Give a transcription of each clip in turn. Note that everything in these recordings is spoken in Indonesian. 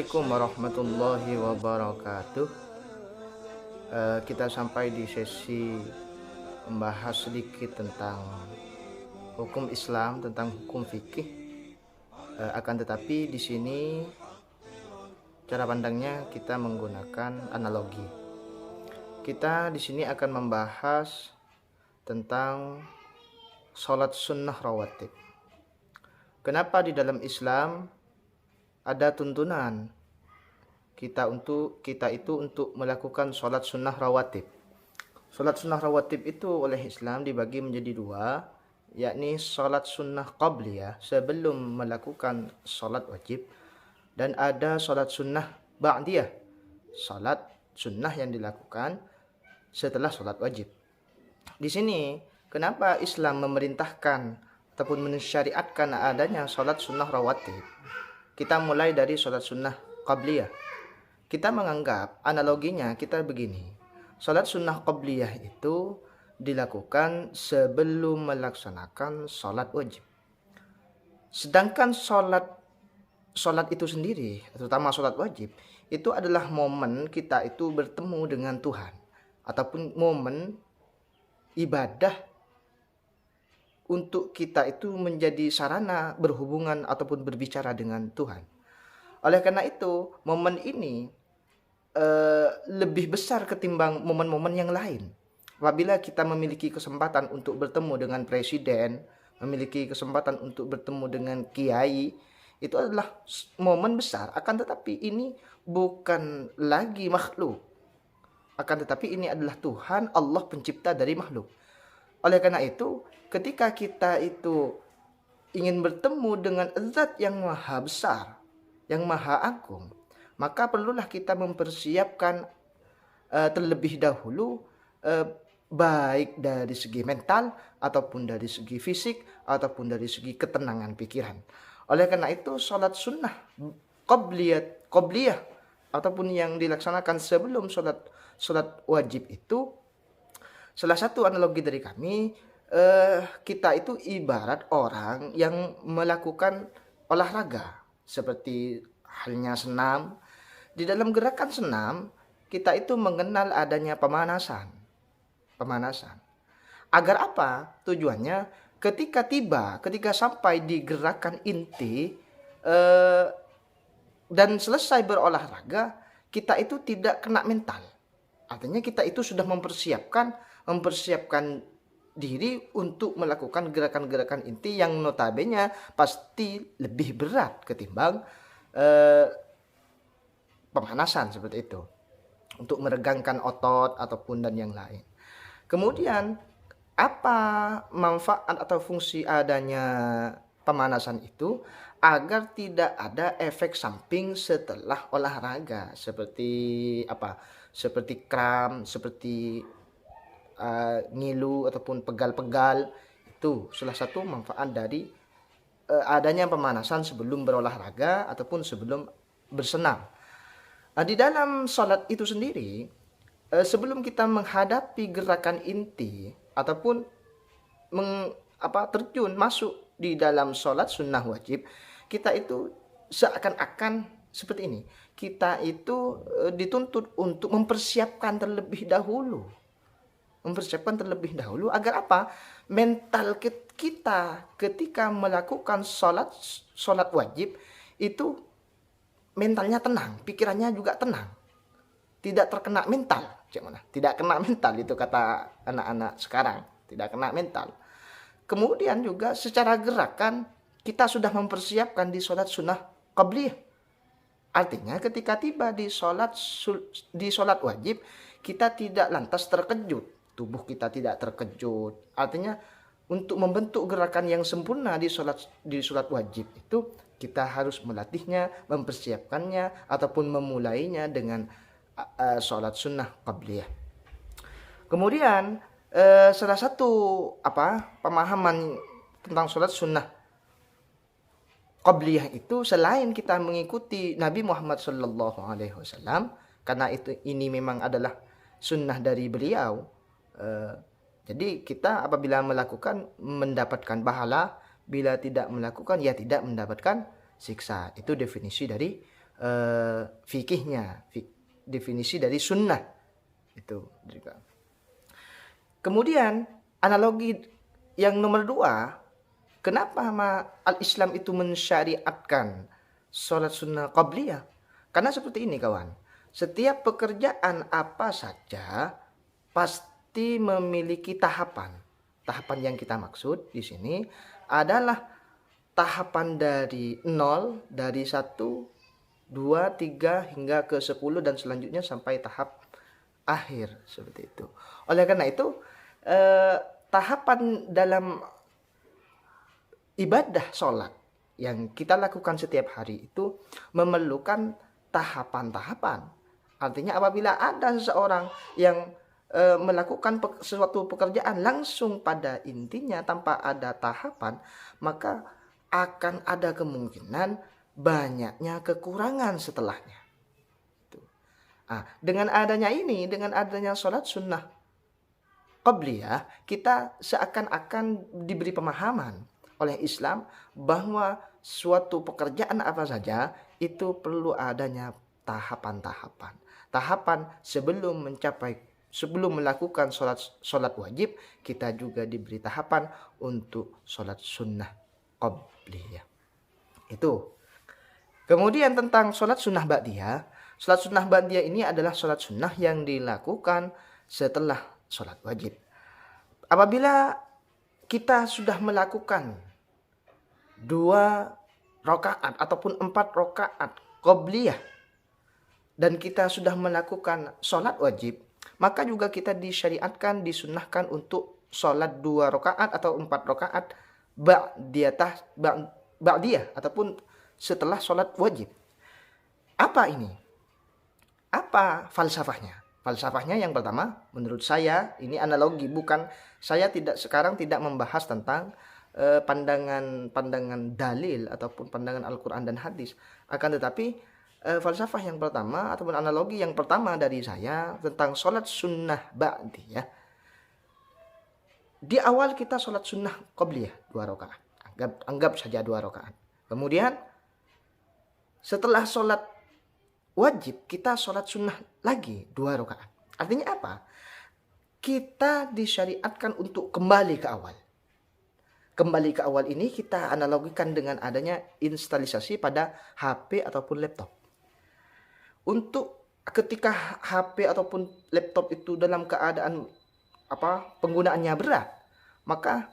Assalamualaikum warahmatullahi wabarakatuh. Kita sampai di sesi membahas sedikit tentang hukum Islam, tentang hukum fikih. Akan tetapi di sini cara pandangnya kita menggunakan analogi. Kita di sini akan membahas tentang sholat sunnah rawatib. Kenapa di dalam Islam ada tuntunan kita itu untuk melakukan sholat sunnah rawatib. Sholat sunnah rawatib itu oleh Islam dibagi menjadi dua, yakni sholat sunnah qabliyah sebelum melakukan sholat wajib, dan ada sholat sunnah ba'diyah, sholat sunnah yang dilakukan setelah sholat wajib. Di sini kenapa Islam memerintahkan ataupun mensyariatkan adanya sholat sunnah rawatib? Kita mulai dari sholat sunnah qabliyah. Kita menganggap analoginya kita begini. Sholat sunnah qabliyah itu dilakukan sebelum melaksanakan sholat wajib. Sedangkan sholat itu sendiri, terutama sholat wajib, itu adalah momen kita itu bertemu dengan Tuhan. Ataupun momen ibadah untuk kita itu menjadi sarana berhubungan ataupun berbicara dengan Tuhan. Oleh karena itu, momen ini lebih besar ketimbang momen-momen yang lain. Apabila kita memiliki kesempatan untuk bertemu dengan presiden, memiliki kesempatan untuk bertemu dengan kiai, itu adalah momen besar. Akan tetapi ini bukan lagi makhluk. Akan tetapi ini adalah Tuhan, Allah pencipta dari makhluk. Oleh karena itu, ketika kita itu ingin bertemu dengan zat yang maha besar, yang maha agung, maka perlulah kita mempersiapkan terlebih dahulu, baik dari segi mental, ataupun dari segi fisik, ataupun dari segi ketenangan pikiran. Oleh karena itu, sholat sunnah qabliyah ataupun yang dilaksanakan sebelum sholat wajib itu, salah satu analogi dari kami, kita itu ibarat orang yang melakukan olahraga seperti halnya senam. Di dalam gerakan senam, kita itu mengenal adanya pemanasan. Agar apa? Tujuannya ketika sampai di gerakan inti dan selesai berolahraga, kita itu tidak kena mental. Artinya kita itu sudah mempersiapkan diri untuk melakukan gerakan-gerakan inti yang notabene pasti lebih berat ketimbang pemanasan seperti itu, untuk meregangkan otot ataupun dan yang lain. Kemudian apa manfaat atau fungsi adanya pemanasan itu? Agar tidak ada efek samping setelah olahraga, seperti seperti kram, seperti ngilu ataupun pegal-pegal. Itu salah satu manfaat dari adanya pemanasan sebelum berolahraga ataupun sebelum bersenam. Di dalam sholat itu sendiri, sebelum kita menghadapi gerakan inti ataupun terjun masuk di dalam sholat sunnah wajib, kita itu seakan-akan seperti ini. Kita itu dituntut untuk mempersiapkan terlebih dahulu. Agar apa? Mental kita ketika melakukan sholat wajib itu mentalnya tenang, pikirannya juga tenang. Tidak terkena mental. Tidak kena mental, itu kata anak-anak sekarang. Tidak kena mental. Kemudian juga secara gerakan kita sudah mempersiapkan di sholat sunnah qabliyah. Artinya ketika tiba di sholat wajib, kita tidak lantas terkejut. Tubuh kita tidak terkejut. Artinya untuk membentuk gerakan yang sempurna di sholat wajib itu, kita harus melatihnya, mempersiapkannya, ataupun memulainya dengan sholat sunnah qabliyah. Kemudian salah satu pemahaman tentang sholat sunnah qabliyah itu, selain kita mengikuti Nabi Muhammad SAW, karena ini memang adalah sunnah dari beliau, jadi kita apabila melakukan mendapatkan pahala, bila tidak melakukan ya tidak mendapatkan siksa. Itu definisi dari fikihnya, definisi dari sunnah itu juga. Kemudian analogi yang nomor 2, kenapa al-Islam itu mensyariatkan sholat sunnah qabliyah? Karena seperti ini kawan, setiap pekerjaan apa saja pasti memiliki tahapan. Tahapan yang kita maksud di sini adalah tahapan dari 0, dari 1, 2, 3 hingga ke 10 dan selanjutnya sampai tahap akhir seperti itu. Oleh karena itu tahapan dalam ibadah sholat yang kita lakukan setiap hari itu memerlukan tahapan-tahapan. Artinya apabila ada seseorang yang melakukan sesuatu pekerjaan langsung pada intinya tanpa ada tahapan, maka akan ada kemungkinan banyaknya kekurangan setelahnya. Nah, dengan adanya sholat sunnah qabliyah, kita seakan-akan diberi pemahaman oleh Islam bahwa suatu pekerjaan apa saja itu perlu adanya tahapan-tahapan. Tahapan sebelum melakukan sholat wajib, kita juga diberi tahapan untuk sholat sunnah qabliyah. Itu. Kemudian tentang sholat sunnah ba'diyah. Sholat sunnah ba'diyah ini adalah sholat sunnah yang dilakukan setelah sholat wajib. Apabila kita sudah melakukan 2 rakaat ataupun 4 rakaat qabliyah dan kita sudah melakukan sholat wajib, maka juga kita disyariatkan, disunnahkan untuk sholat 2 rakaat atau 4 rakaat ba'diyah ataupun setelah sholat wajib. Apa ini? Apa falsafahnya? Falsafahnya yang pertama, menurut saya ini analogi, saya sekarang tidak membahas tentang pandangan dalil ataupun pandangan Al-Quran dan hadis. Akan tetapi falsafah yang pertama ataupun analogi yang pertama dari saya tentang sholat sunnah ba'diyah. Di awal kita sholat sunnah qabliyah 2 rakaat. Anggap saja 2 rakaat. Kemudian setelah sholat wajib kita sholat sunnah lagi 2 rakaat. Artinya apa? Kita disyariatkan untuk kembali ke awal. Kembali ke awal ini kita analogikan dengan adanya instalisasi pada HP ataupun laptop. Untuk ketika HP ataupun laptop itu dalam keadaan penggunaannya berat, maka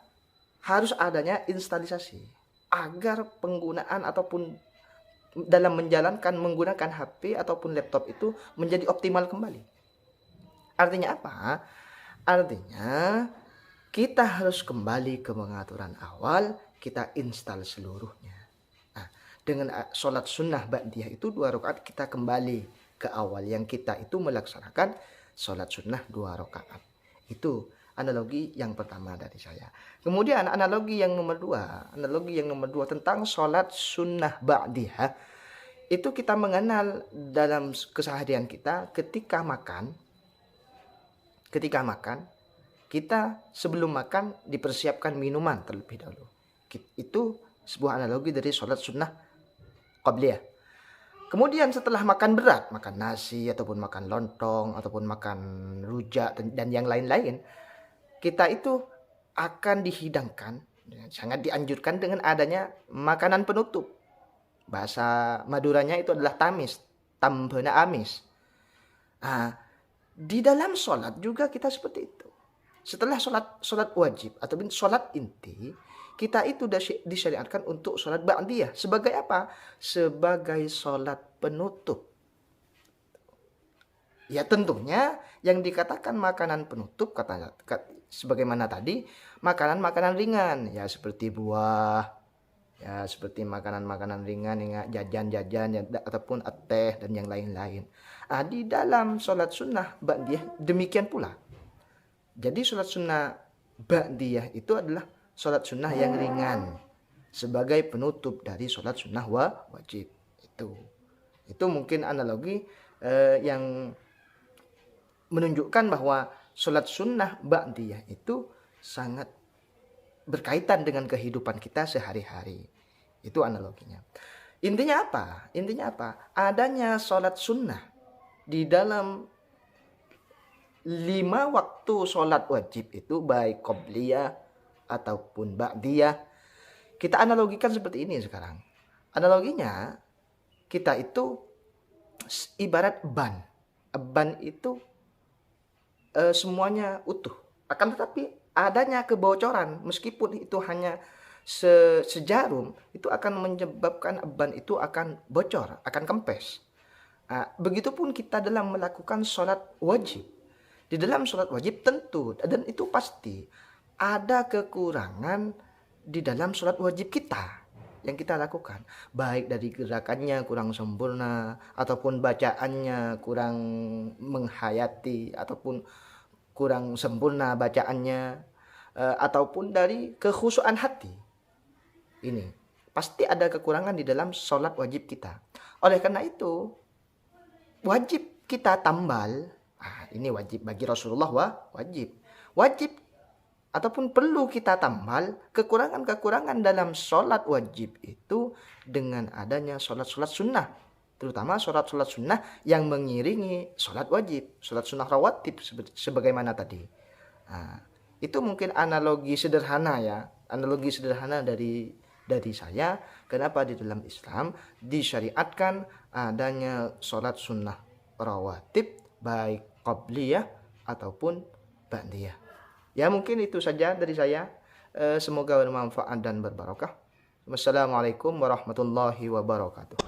harus adanya instalisasi agar penggunaan ataupun dalam menggunakan HP ataupun laptop itu menjadi optimal kembali. Artinya apa? Artinya kita harus kembali ke pengaturan awal, kita install seluruhnya. Nah, dengan sholat sunnah ba'diyah itu 2 rakaat kita kembali ke awal yang kita itu melaksanakan sholat sunnah 2 rakaat. Itu analogi yang pertama dari saya. Kemudian analogi yang nomor 2 tentang sholat sunnah ba'diyah. Itu kita mengenal dalam keseharian kita ketika makan, kita sebelum makan dipersiapkan minuman terlebih dahulu. Itu sebuah analogi dari sholat sunnah qabliyah. Kemudian setelah makan berat, makan nasi ataupun makan lontong ataupun makan rujak dan yang lain-lain, kita itu akan dihidangkan, sangat dianjurkan dengan adanya makanan penutup. Bahasa Maduranya itu adalah tamis, tambana amis. Nah, di dalam sholat juga kita seperti itu. Setelah sholat wajib ataupun sholat inti, kita itu disyariatkan untuk sholat ba'diyah. Sebagai apa? Sebagai sholat penutup. Ya tentunya yang dikatakan makanan penutup, sebagaimana tadi, makanan-makanan ringan. Ya seperti buah, ya seperti makanan-makanan ringan, jajan-jajan ataupun teh dan yang lain-lain. Nah, di dalam sholat sunnah ba'diyah demikian pula. Jadi sholat sunnah ba'diyah itu adalah sholat sunnah yang ringan sebagai penutup dari sholat sunnah wajib. Itu mungkin analogi yang menunjukkan bahwa sholat sunnah ba'diyah itu sangat berkaitan dengan kehidupan kita sehari-hari. Itu analoginya. Intinya apa? Adanya sholat sunnah di dalam 5 waktu sholat wajib itu, baik qobliyah ataupun ba'diyah. Kita analogikan seperti ini sekarang. Analoginya, kita itu ibarat ban. Ban itu semuanya utuh. Akan tetapi adanya kebocoran, meskipun itu hanya sejarum, itu akan menyebabkan ban itu akan bocor, akan kempes. Begitupun kita dalam melakukan sholat wajib. Di dalam sholat wajib tentu, dan itu pasti, ada kekurangan di dalam sholat wajib kita yang kita lakukan. Baik dari gerakannya kurang sempurna, ataupun bacaannya kurang menghayati, ataupun kurang sempurna bacaannya, ataupun dari kekhusyuan hati. Ini pasti ada kekurangan di dalam sholat wajib kita. Oleh karena itu wajib kita tambal. Ini wajib bagi Rasulullah, wajib ataupun perlu kita tambal kekurangan-kekurangan dalam sholat wajib itu dengan adanya sholat-sholat sunnah, terutama sholat-sholat sunnah yang mengiringi sholat wajib, sholat sunnah rawatib sebagaimana tadi. Itu mungkin analogi sederhana dari saya, kenapa di dalam Islam disyariatkan adanya sholat sunnah rawatib, baik qobliyah ataupun ba'diyah. Ya, mungkin itu saja dari saya. Semoga bermanfaat dan berbarokah. Wassalamualaikum warahmatullahi wabarakatuh.